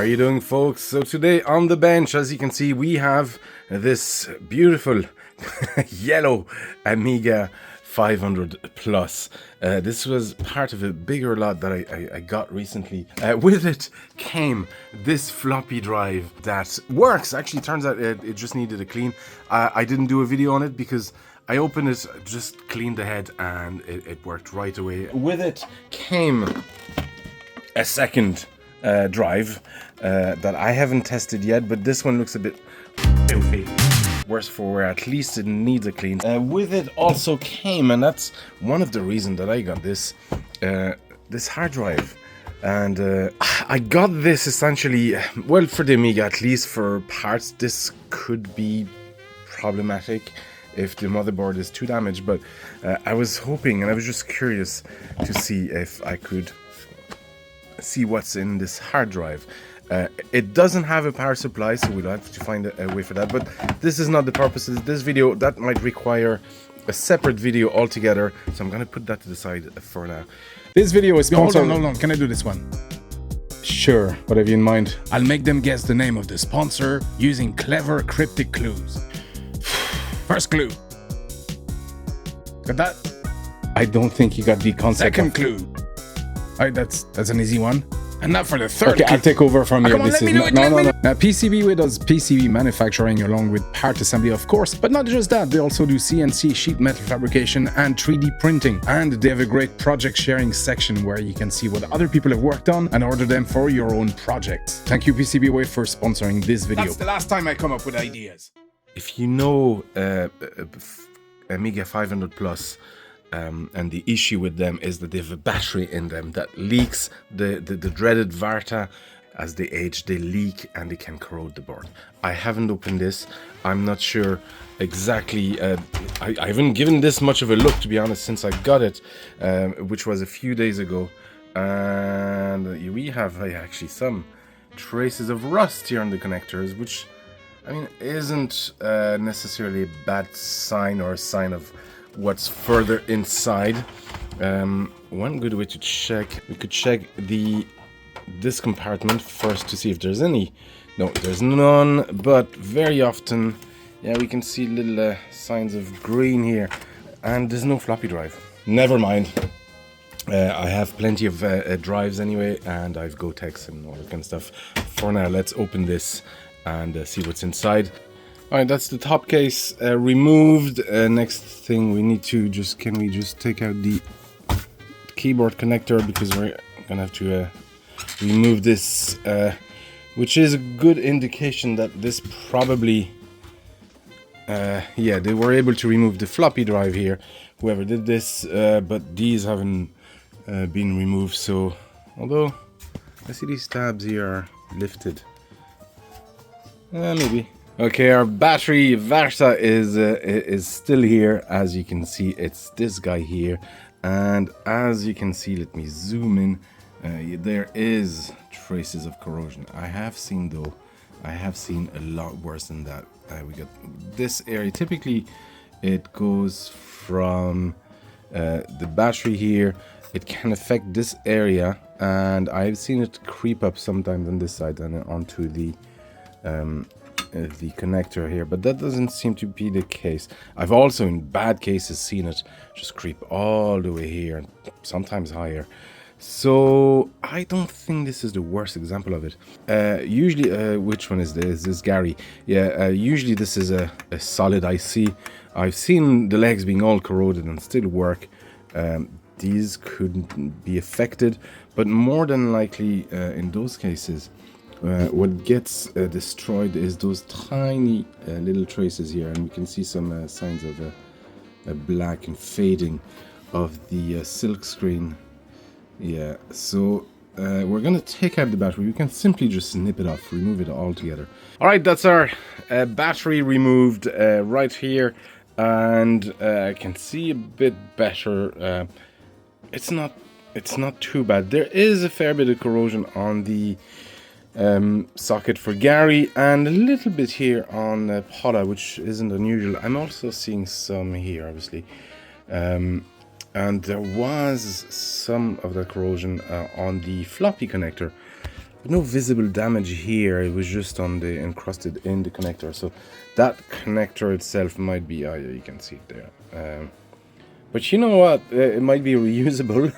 are you doing, folks? So today on the bench, as you can see, we have this beautiful yellow Amiga 500 Plus. This was part of a bigger lot that I got recently. With it came this floppy drive that works. Actually, turns out it just needed a clean. I didn't do a video on it because I opened it, just cleaned the head, and it worked right away. With it came a second drive that I haven't tested yet, but this one looks a bit filthy. Worse for wear, at least it needs a clean. With it also came, and that's one of the reasons that I got this this hard drive. And I got this essentially, well, for the Amiga, at least for parts. This could be problematic if the motherboard is too damaged, but I was hoping, and I was just curious to see if I could see what's in this hard drive. It doesn't have a power supply, so we'll have to find a way for that, but this is not the purpose of this video. That might require a separate video altogether, so I'm gonna put that to the side for now. This video is sponsored. Hold on, can I do this one? Sure, what have you in mind? I'll make them guess the name of the sponsor using clever cryptic clues. First clue. Got that? I don't think you got the concept. Second clue. Alright, that's an easy one. And now for the third Okay, clue. I'll take over from here. Come on, This let is me do it, no. Now, PCBWay does PCB manufacturing along with part assembly, of course, but not just that. They also do CNC sheet metal fabrication and 3D printing. And they have a great project sharing section where you can see what other people have worked on and order them for your own projects. Thank you, PCBWay, for sponsoring this video. That's the last time I come up with ideas. If you know Amiga 500 Plus, and the issue with them is that they have a battery in them that leaks. The dreaded Varta, as they age, they leak and they can corrode the board. I haven't opened this. I'm not sure exactly. I haven't given this much of a look, to be honest, since I got it, which was a few days ago. And we have actually some traces of rust here on the connectors, which, I mean, isn't necessarily a bad sign or a sign of what's further inside. One good way to check, we could check this compartment first to see if there's any. No, there's none, but very often, yeah, we can see little signs of green here, and there's no floppy drive. Never mind. I have plenty of drives anyway, and I've Gotex and all that kind of stuff. For now, let's open this and see what's inside. Alright, that's the top case removed. Next thing we need to can we just take out the keyboard connector, because we're gonna have to remove this, which is a good indication that this probably, yeah, they were able to remove the floppy drive here, whoever did this, but these haven't been removed. So, although I see these tabs here are lifted, maybe. Okay, our battery Varta is still here. As you can see, it's this guy here, and as you can see, let me zoom in. There is traces of corrosion. I have seen a lot worse than that. We got this area. Typically, it goes from the battery here. It can affect this area, and I've seen it creep up sometimes on this side and onto the connector here, but that doesn't seem to be the case. I've also, in bad cases, seen it just creep all the way here and sometimes higher. So I don't think this is the worst example of it. Usually, which one is this? Is this Gary? Yeah, usually this is a solid IC. I've seen the legs being all corroded and still work. These couldn't be affected, but more than likely in those cases, what gets destroyed is those tiny little traces here, and we can see some signs of a black and fading of the silk screen. Yeah, so we're gonna take out the battery. We can simply just snip it off, remove it altogether. All right, that's our battery removed right here, and I can see a bit better. It's not too bad. There is a fair bit of corrosion on the socket for Gary, and a little bit here on Paula, which isn't unusual. I'm also seeing some here, obviously, and there was some of that corrosion on the floppy connector. no visible damage here. It was just on the encrusted in the connector. So that connector itself might be, oh yeah, you can see it there. But you know what? It might be reusable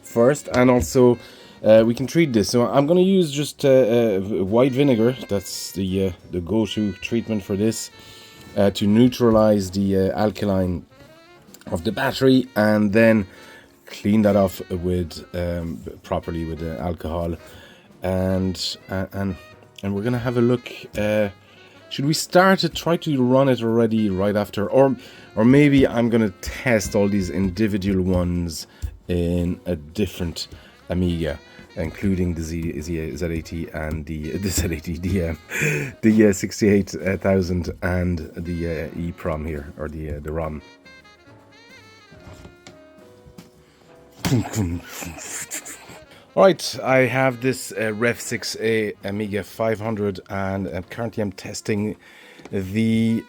first, and also we can treat this. So I'm gonna use just white vinegar. That's the go-to treatment for this, to neutralize the alkaline of the battery, and then clean that off with properly with the alcohol, and we're gonna have a look. Should we try to run it already right after, or maybe I'm gonna test all these individual ones in a different Amiga, including the Z80 and the Z80, the 68000 and the EEPROM here, or the ROM. Alright, I have this Rev 6A Amiga 500, and currently I'm testing the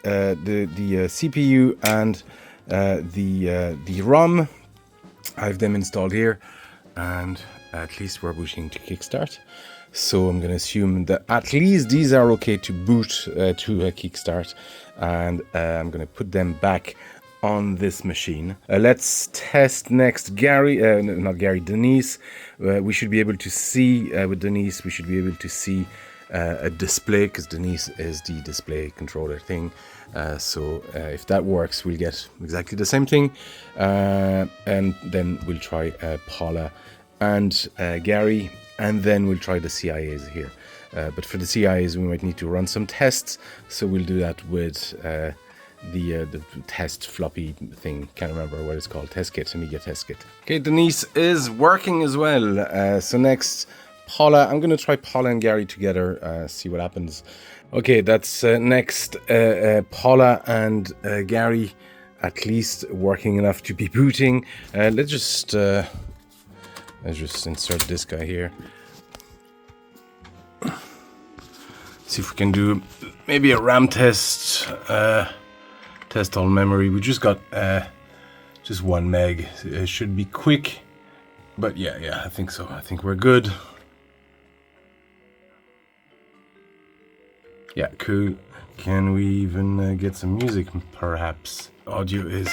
CPU and the ROM. I have them installed here, and at least we're booting to Kickstart. So I'm going to assume that at least these are okay to boot to Kickstart, and I'm going to put them back on this machine. Let's test next Denise. We should be able to see with Denise, we should be able to see a display, because Denise is the display controller thing. So if that works, we'll get exactly the same thing. And then we'll try Paula and Gary, and then we'll try the CIAs here. But for the CIAs, we might need to run some tests. So we'll do that with the test floppy thing. Can't remember what it's called. Test kit, Amiga test kit. Okay, Denise is working as well. So next, Paula. I'm gonna try Paula and Gary together. See what happens. Okay, that's next. Paula and Gary, at least working enough to be booting. Let's just insert this guy here. See if we can do maybe a RAM test. Test all memory. We just got just 1 meg. It should be quick, but yeah, I think so. I think we're good. Yeah, cool. Can we even get some music, perhaps? Audio is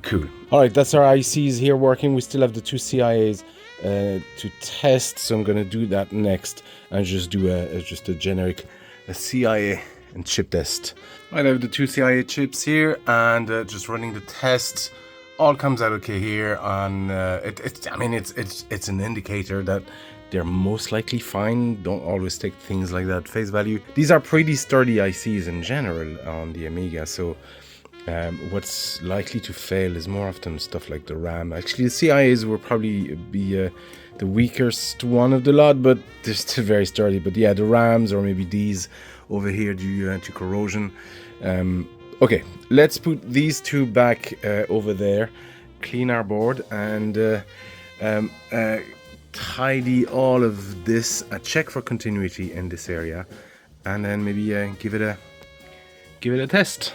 cool. All right, that's our ICs here working. We still have the 2 CIAs to test, so I'm gonna do that next and just do just a generic CIA and chip test. I have the 2 CIA chips here, and just running the tests. All comes out okay here. On it's an indicator that they're most likely fine. Don't always take things like that face value. These are pretty sturdy ICs in general on the Amiga, so what's likely to fail is more often stuff like the RAM. Actually, the CIAs will probably be the weakest one of the lot, but they're still very sturdy. But yeah, the RAMs, or maybe these over here due to corrosion. Okay, let's put these 2 back over there, clean our board, and tidy all of this, check for continuity in this area, and then maybe give it a test.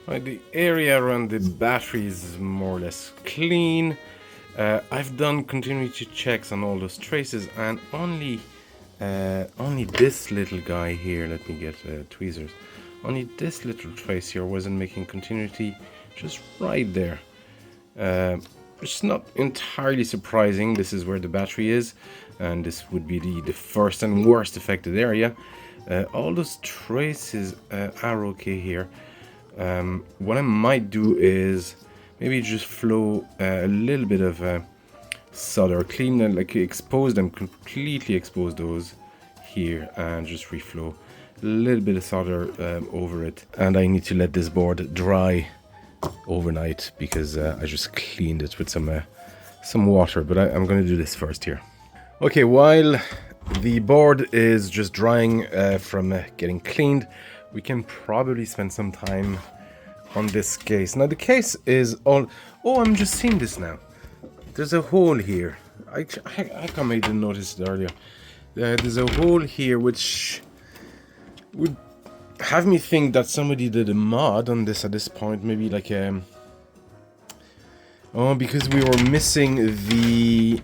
Right, the area around the battery is more or less clean. I've done continuity checks on all those traces, and only this little guy here, let me get tweezers, only this little trace here wasn't making continuity, just right there. Which is not entirely surprising. This is where the battery is, and this would be the first and worst affected area. All those traces are okay here. What I might do is maybe just flow a little bit of solder, clean them, like expose them, completely expose those here, and just reflow a little bit of solder over it. And I need to let this board dry overnight, because I just cleaned it with some water, but I'm going to do this first here. Okay, while the board is just drying from getting cleaned, we can probably spend some time on this case. Now the case is all... Oh, I'm just seeing this now. There's a hole here. I come I didn't notice it earlier. There's a hole here which would have me think that somebody did a mod on this at this point. Maybe like oh, because we were missing the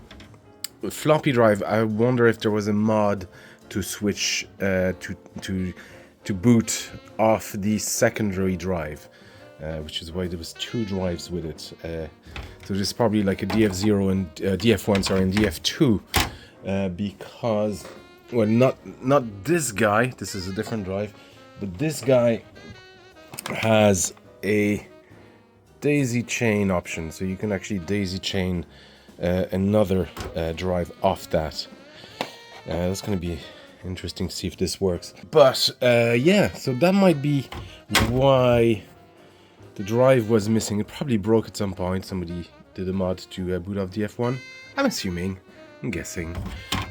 floppy drive, I wonder if there was a mod to switch to boot off the secondary drive, which is why there was 2 drives with it. So there's probably like a DF0 and DF1, sorry, and DF2, because, well, not this guy. This is a different drive, but this guy has a daisy chain option, so you can actually daisy chain another drive off that. That's going to be interesting to see if this works. But yeah, so that might be why the drive was missing. It probably broke at some point. Somebody did a mod to boot off DF1. I'm assuming, I'm guessing,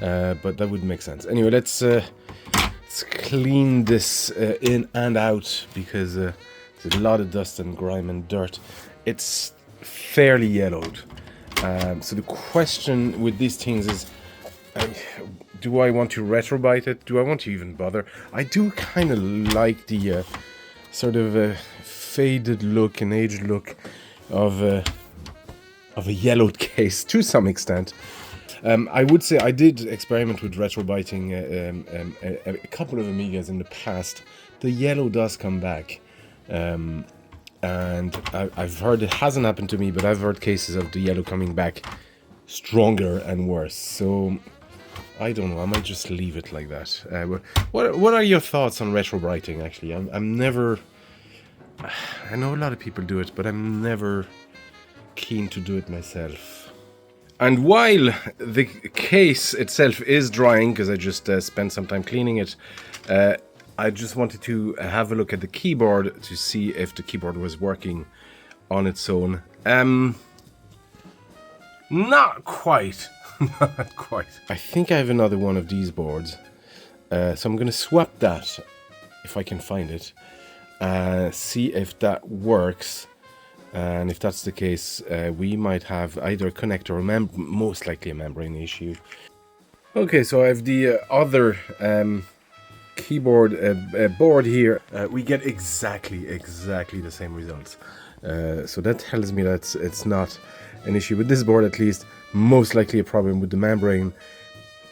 but that would make sense. Anyway, let's clean this in and out, because there's a lot of dust and grime and dirt. It's fairly yellowed. So the question with these things is, do I want to retrobite it? Do I want to even bother? I do kind of like the sort of faded look and aged look of a yellowed case to some extent. I would say I did experiment with retrobiting a couple of Amigas in the past. The yellow does come back. And I've heard, it hasn't happened to me, but I've heard cases of the yellow coming back stronger and worse. So I don't know, I might just leave it like that. What are your thoughts on retrobiting? Actually, I'm never, I know a lot of people do it, but I'm never keen to do it myself. And while the case itself is drying, because I just spent some time cleaning it, I just wanted to have a look at the keyboard to see if the keyboard was working on its own. Not quite. Not quite. I think I have another one of these boards. So I'm going to swap that, if I can find it. See if that works. And if that's the case, we might have either a connector or most likely a membrane issue. Okay, so I have the other keyboard board here. We get exactly the same results. So that tells me that it's not an issue with this board, at least. Most likely a problem with the membrane.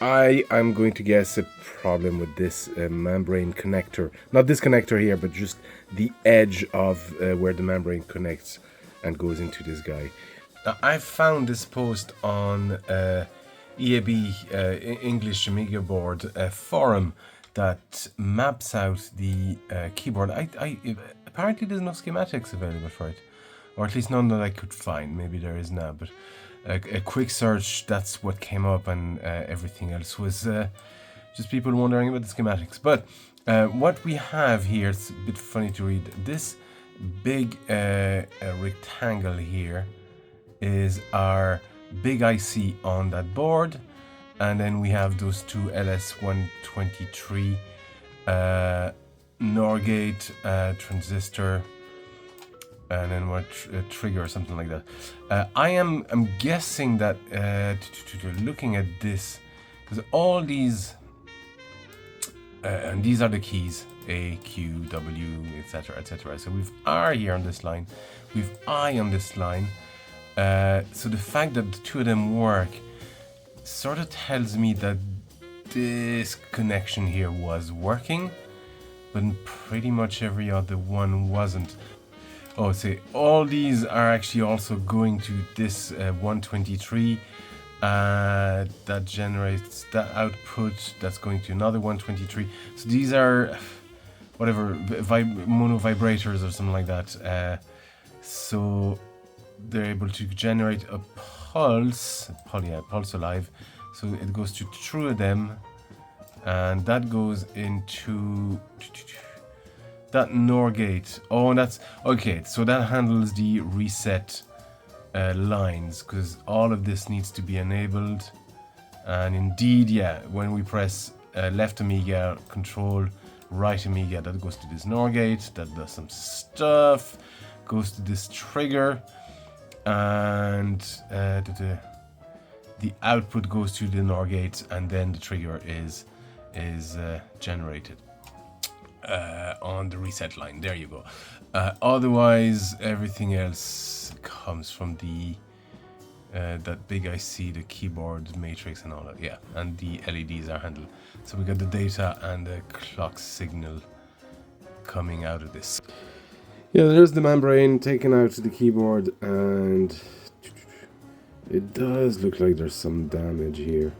I am going to guess a problem with this membrane connector. Not this connector here, but just the edge of where the membrane connects and goes into this guy. Now, I found this post on EAB, English Amiga Board forum, that maps out the keyboard. Apparently there's no schematics available for it, or at least none that I could find. Maybe there is now, but a quick search, that's what came up, and everything else was just people wondering about the schematics. But what we have here, it's a bit funny to read. This big rectangle here is our big IC on that board, and then we have those two LS123 NOR gate transistor, and then what trigger or something like that. I'm guessing that looking at this, because all these and these are the keys, A, Q, W, etc., etc. So we've R here on this line, we've I on this line. So the fact that the two of them work sort of tells me that this connection here was working, but pretty much every other one wasn't. Oh, see, all these are actually also going to this 123 that generates that output that's going to another 123. So these are whatever mono vibrators or something like that. So they're able to generate a pulse alive. So it goes to 2 of them, and that goes into that NOR gate. Oh, that's okay. So that handles the reset lines, because all of this needs to be enabled. And indeed, yeah, when we press left Amiga, control right Amiga, that goes to this NOR gate, that does some stuff, goes to this trigger, and the output goes to the NOR gate, and then the trigger is generated on the reset line. There you go. Otherwise, everything else comes from the that big IC, the keyboard matrix and all that. Yeah, and the LEDs are handled. So we got the data and the clock signal coming out of this. Yeah, there's the membrane taken out to the keyboard, and it does look like there's some damage here.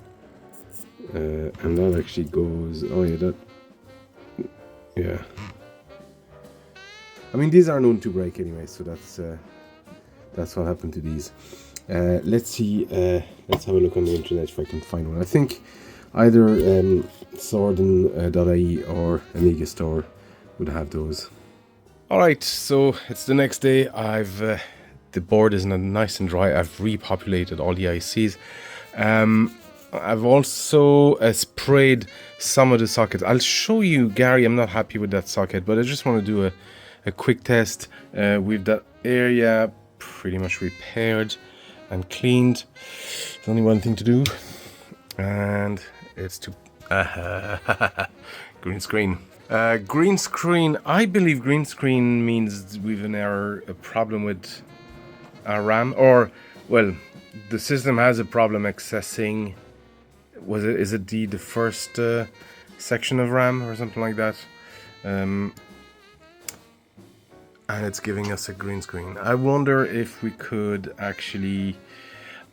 And that actually goes, oh yeah, that, yeah. I mean, these are known to break anyway, so that's what happened to these. Let's see, let's have a look on the internet if I can find one. I think either Sorden.ie or Amiga Store would have those. Alright, so it's the next day. The board is nice and dry. I've repopulated all the ICs. I've also sprayed some of the sockets. I'll show you, Gary. I'm not happy with that socket, but I just want to do a quick test with that area pretty much repaired and cleaned. There's only one thing to do, and it's to green screen. Green screen. I believe green screen means we've an error, a problem with our RAM, or well, the system has a problem accessing. Is it the first section of RAM or something like that? And it's giving us a green screen. I wonder if we could actually.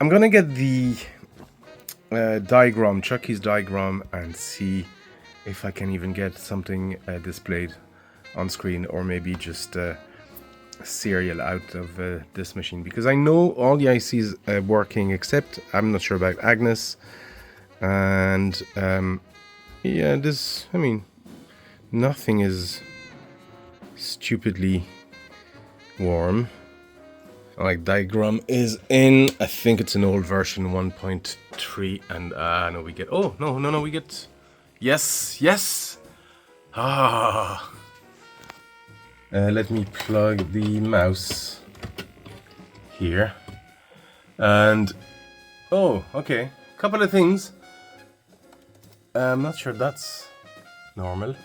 I'm gonna get the diagram, Chucky's diagram, and see if I can even get something displayed on screen, or maybe just a serial out of this machine, because I know all the ICs are working, except I'm not sure about Agnes. And yeah, this, I mean, nothing is stupidly warm. Like, diagram is in, I think it's an old version 1.3, and no, we get, oh no, we get, yes, let me plug the mouse here, and oh, okay, couple of things. I'm not sure that's normal,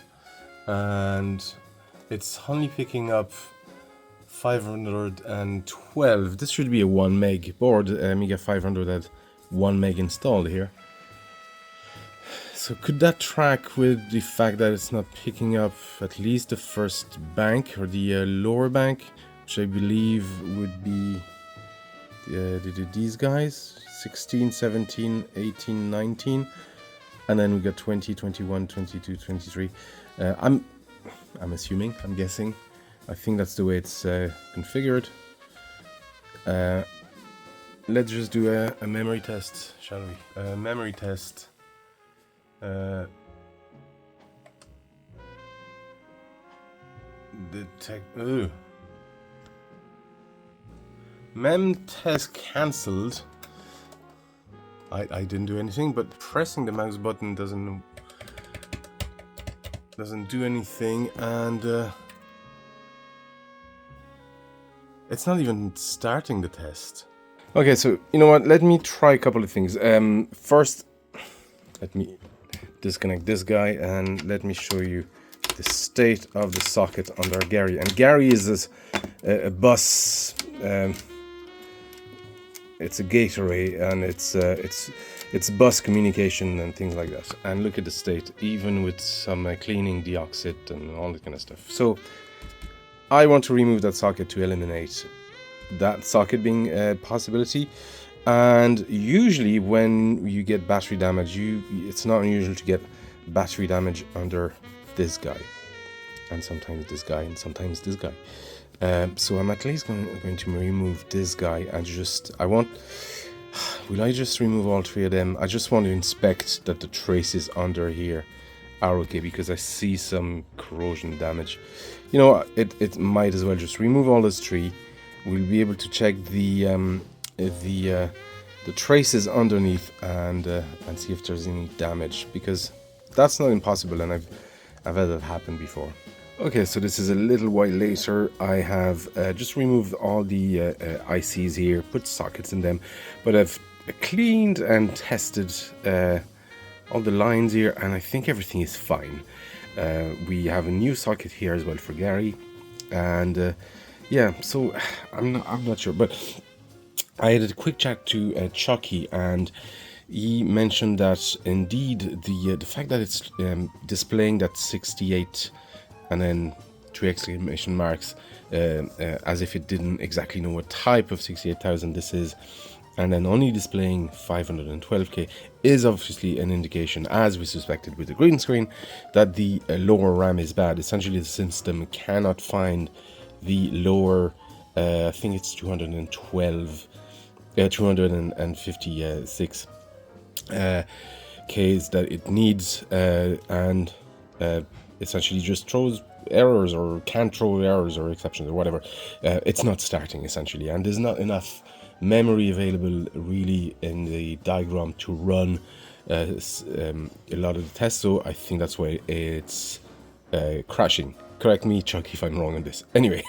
and it's only picking up 512. This should be a 1 meg board. Amiga 500 had 1 meg installed here. So could that track with the fact that it's not picking up at least the first bank, or the lower bank, which I believe would be these guys, 16, 17, 18, 19. And then we got 20, 21, 22, 23. I'm assuming, I'm guessing. I think that's the way it's configured. Let's just do a memory test, shall we? Memory test. Mem test cancelled. I didn't do anything, but pressing the mouse button doesn't do anything, and it's not even starting the test. Okay, so you know what? Let me try a couple of things. First, let me disconnect this guy, and let me show you the state of the socket under Gary. And Gary is a bus. It's a gate array, and it's bus communication and things like that. And look at the state, even with some cleaning, deoxit, and all that kind of stuff. So I want to remove that socket to eliminate that socket being a possibility. And usually when you get battery damage, it's not unusual to get battery damage under this guy, and sometimes this guy, and sometimes this guy. So I'm at least going to remove this guy, and will I just remove all three of them? I just want to inspect that the traces under here are okay, because I see some corrosion damage. You know, it might as well just remove all those three. We'll be able to check the traces underneath and see if there's any damage, because that's not impossible, and I've had that happen before. Okay, so this is a little while later. I have just removed all the ICs here, put sockets in them, but I've cleaned and tested all the lines here, and I think everything is fine. We have a new socket here as well for Gary, and yeah, so I'm not sure, but I had a quick chat to Chucky, and he mentioned that indeed the fact that it's displaying that 68 and then 3 exclamation marks as if it didn't exactly know what type of 68,000 this is, and then only displaying 512k is obviously an indication, as we suspected with the green screen, that the lower RAM is bad. Essentially the system cannot find the lower, I think it's 256 Ks that it needs, and essentially just throws errors or can't throw errors or exceptions or whatever. It's not starting essentially, and there's not enough memory available really in the diagram to run a lot of the tests, so I think that's why it's crashing. Correct me, Chuck, if I'm wrong on this. Anyway,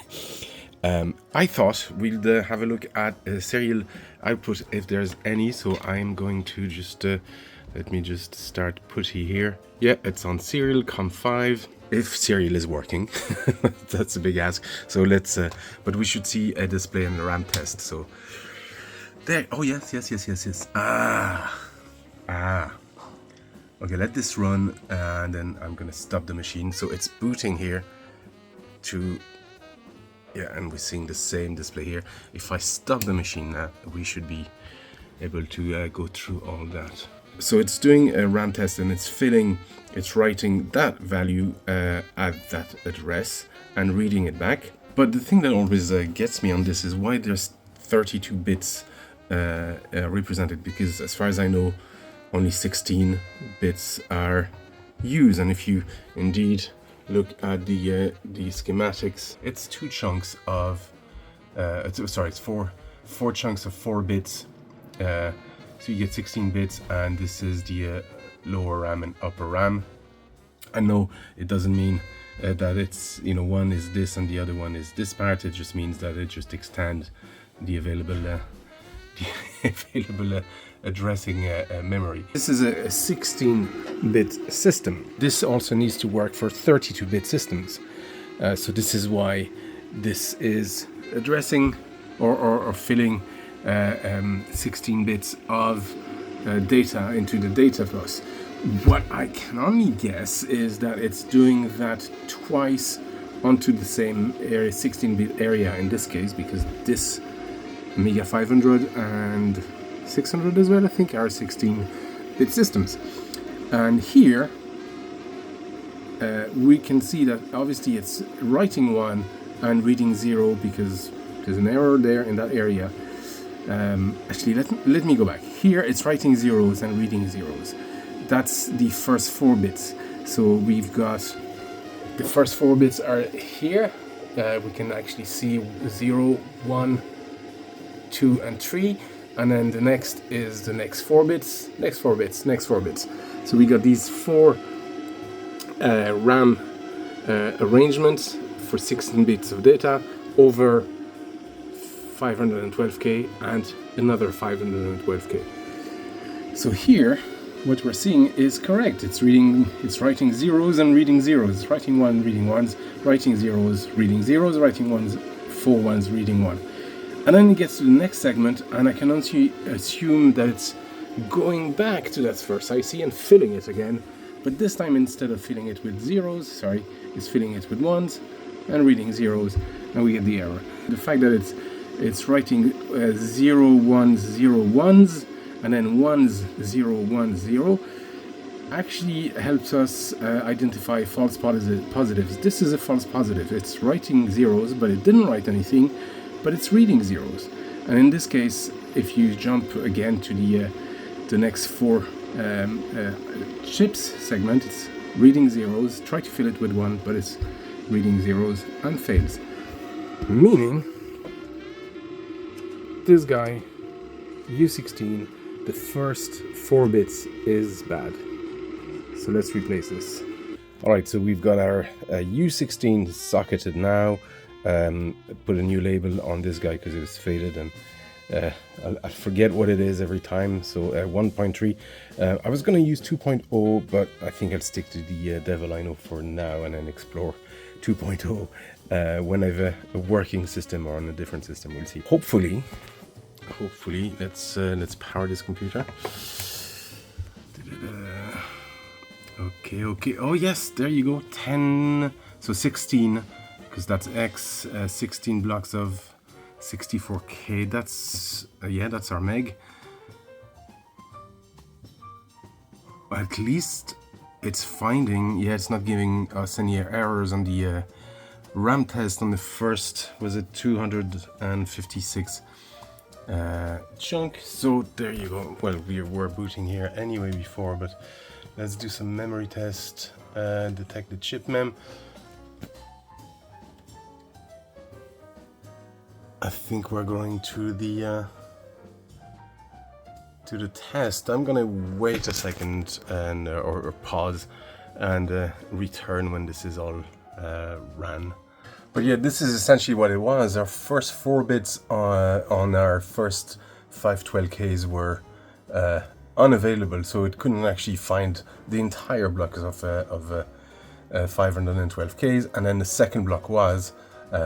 I thought we'd have a look at serial output if there's any, so I'm going to just let me just start putty here. Yeah, it's on serial COM5. If serial is working, that's a big ask. So let's, but we should see a display and a RAM test. So there. Oh yes. Okay, let this run, and then I'm gonna stop the machine. So it's booting here to, yeah, and we're seeing the same display here. If I stop the machine now, we should be able to go through all that. So it's doing a RAM test, and it's writing that value at that address and reading it back. But the thing that always gets me on this is why there's 32 bits represented, because as far as I know, only 16 bits are used. And if you indeed look at the schematics, it's two chunks of it's four chunks of 4 bits. So you get 16 bits, and this is the lower RAM and upper RAM. I know it doesn't mean that it's, you know, one is this and the other one is this part. It just means that it just extends the available addressing memory. This is a 16-bit system. This also needs to work for 32-bit systems. So this is why this is addressing or filling 16 bits of data into the data bus. What I can only guess is that it's doing that twice onto the same area, 16-bit area in this case, because this Amiga 500 and 600 as well, I think, are 16-bit systems. And here we can see that obviously it's writing 1 and reading 0 because there's an error there in that area. Actually, let me go back. Here it's writing zeros and reading zeros. That's the first 4 bits. So we've got the first 4 bits are here. We can actually see 0, 1, 2, and 3. And then the next is the next 4 bits, next 4 bits, next 4 bits. So we got these 4 RAM arrangements for 16 bits of data over 512k and another 512k. So here, what we're seeing is correct. It's writing zeros and reading zeros. It's writing 1, reading 1s, writing zeros, reading zeros, writing 1s, 4 1s, reading 1. And then it gets to the next segment, and I can only assume that it's going back to that first IC and filling it again. But this time, instead of filling it with zeros, it's filling it with 1s and reading zeros, and we get the error. The fact that it's writing 0 1s 0 1s and then 1s 0 1 0 actually helps us identify false positives. This is a false positive. It's writing zeros, but it didn't write anything, but it's reading zeros. And in this case, if you jump again to the next 4 chips segment, it's reading zeros, try to fill it with 1, but it's reading zeros and fails. Meaning, this guy, U16, the first 4 bits is bad. So let's replace this. Alright, so we've got our U16 socketed now. Put a new label on this guy because it was faded, and I forget what it is every time. So 1.3. I was going to use 2.0, but I think I'll stick to the Devil I Know for now and then explore 2.0 when I have a working system or on a different system. We'll see. Hopefully hopefully, let's power this computer. Okay. Oh yes, there you go. 10, so 16, because that's X. 16 blocks of 64K. That's yeah, that's our meg. At least it's finding. Yeah, it's not giving us any errors on the RAM test on the first. Was it 256 chunk? So there you go. Well, we were booting here anyway before, but let's do some memory test. Detect the chip mem. I think we're going to the test. I'm gonna wait a second and or pause and return when this is all ran. But yeah, this is essentially what it was. Our first 4 bits on our first 512Ks were unavailable, so it couldn't actually find the entire block of 512Ks, and then the second block was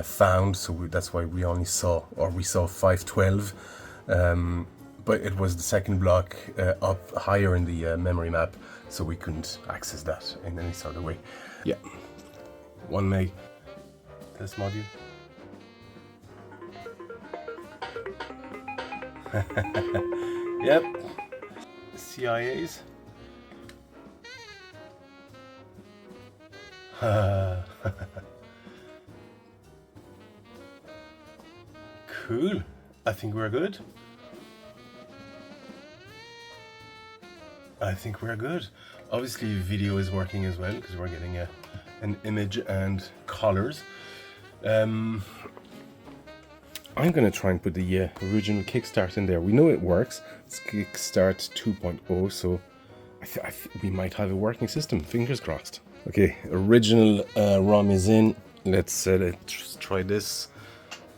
found, so that's why we only saw, or we saw 512, but it was the second block up higher in the memory map, so we couldn't access that in any sort of way. Yeah, 1 meg test module. Yep. CIAs. Cool. I think we're good. Obviously video is working as well because we're getting an image and colors. I'm gonna try and put the original kickstart in there. We know it works. It's kickstart 2.0, so we might have a working system. Fingers crossed. Okay, original ROM is in. Let's try this.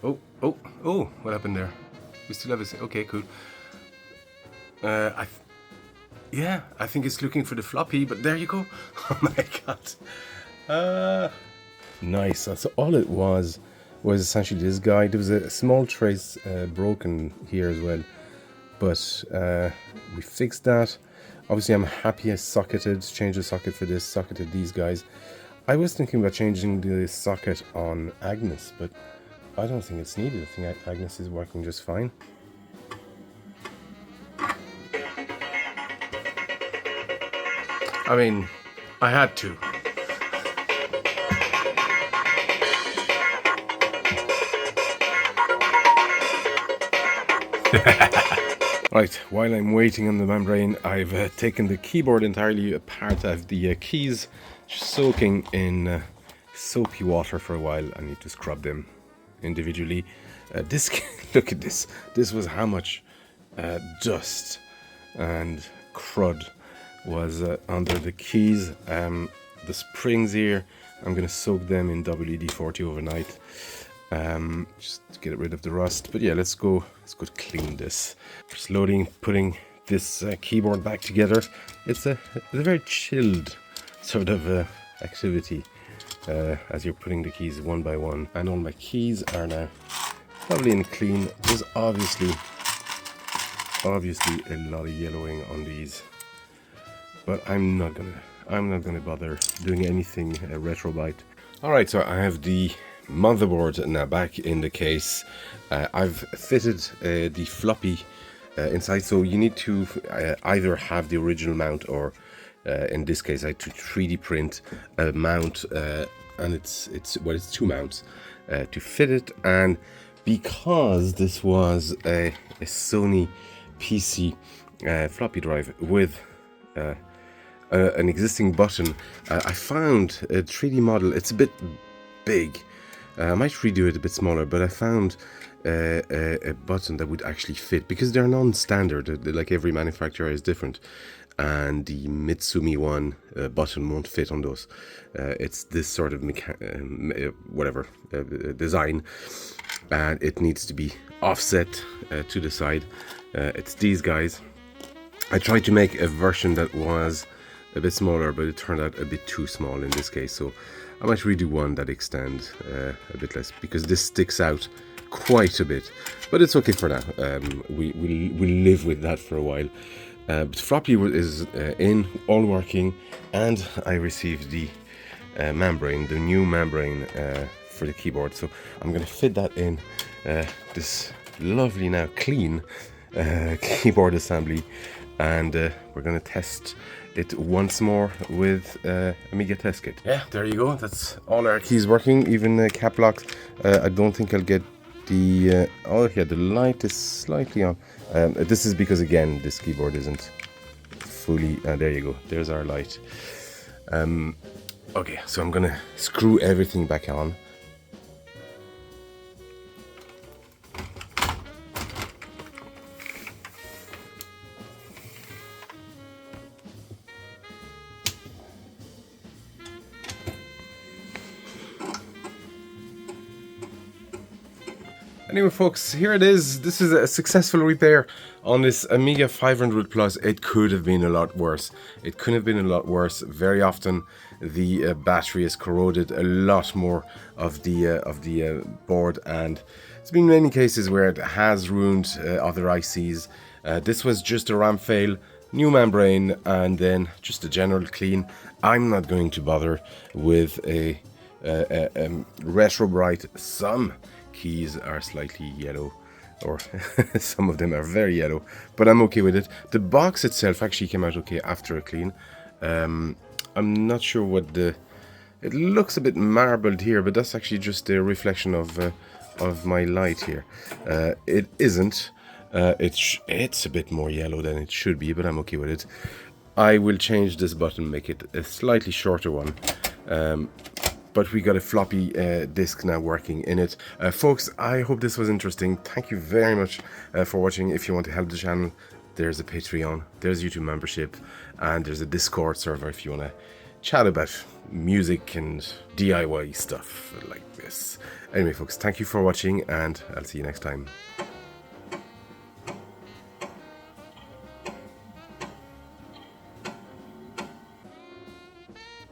Oh! What happened there? We still have it. Okay, cool. I think it's looking for the floppy, but there you go. Oh my god. Nice. So all it was essentially this guy. There was a small trace broken here as well, but we fixed that. Obviously I'm happy I changed the socket for this, socketed these guys. I was thinking about changing the socket on Agnes, but I don't think it's needed. I think Agnes is working just fine. I mean, I had to. Right, while I'm waiting on the membrane, I've taken the keyboard entirely apart. I have the keys soaking in soapy water for a while. I need to scrub them individually. Look at this. This was how much dust and crud was under the keys. The springs here, I'm going to soak them in WD-40 overnight, just to get rid of the rust. But yeah, let's go clean this. Just loading, putting this keyboard back together. It's a very chilled sort of activity as you're putting the keys one by one. And all my keys are now lovely and clean. There's obviously a lot of yellowing on these, but I'm not gonna bother doing anything retrobite. All right, so I have the motherboard now back in the case. I've fitted the floppy inside, so you need to either have the original mount, or in this case I had to 3D print a mount, and it's 2 mounts to fit it. And because this was a Sony PC floppy drive with an existing button, I found a 3D model. It's a bit big. I might redo it a bit smaller, but I found a button that would actually fit, because they're non-standard. Like every manufacturer is different, and the Mitsumi one button won't fit on those. It's this sort of design, and it needs to be offset to the side. It's these guys. I tried to make a version that was a bit smaller, but it turned out a bit too small in this case, so I might redo one that extends a bit less, because this sticks out quite a bit, but it's okay for now. We'll live with that for a while. But floppy is in, all working, and I received the membrane, the new membrane for the keyboard. So I'm going to fit that in this lovely, now clean keyboard assembly, and we're going to test it once more with Amiga test kit. Yeah, there you go. That's all our keys working, even cap locks. I don't think I'll get the oh yeah, the light is slightly on. This is because, again, this keyboard isn't fully there you go, there's our light. Okay, so I'm gonna screw everything back on. Anyway, folks, here it is. This is a successful repair on this Amiga 500 Plus. It could have been a lot worse. It could have been a lot worse. Very often, the battery is corroded. A lot more of the board, and there's been many cases where it has ruined other ICs. This was just a RAM fail, new membrane, and then just a general clean. I'm not going to bother with a retro bright. Some keys are slightly yellow, or some of them are very yellow, but I'm okay with it. The box itself actually came out okay after a clean. I'm not sure what it looks a bit marbled here, but that's actually just a reflection of my light here. It isn't. It's a bit more yellow than it should be, but I'm okay with it. I will change this button, make it a slightly shorter one. But we got a floppy disk now working in it. Folks, I hope this was interesting. Thank you very much for watching. If you want to help the channel, there's a Patreon, there's YouTube membership, and there's a Discord server if you want to chat about music and DIY stuff like this. Anyway, folks, thank you for watching, and I'll see you next time.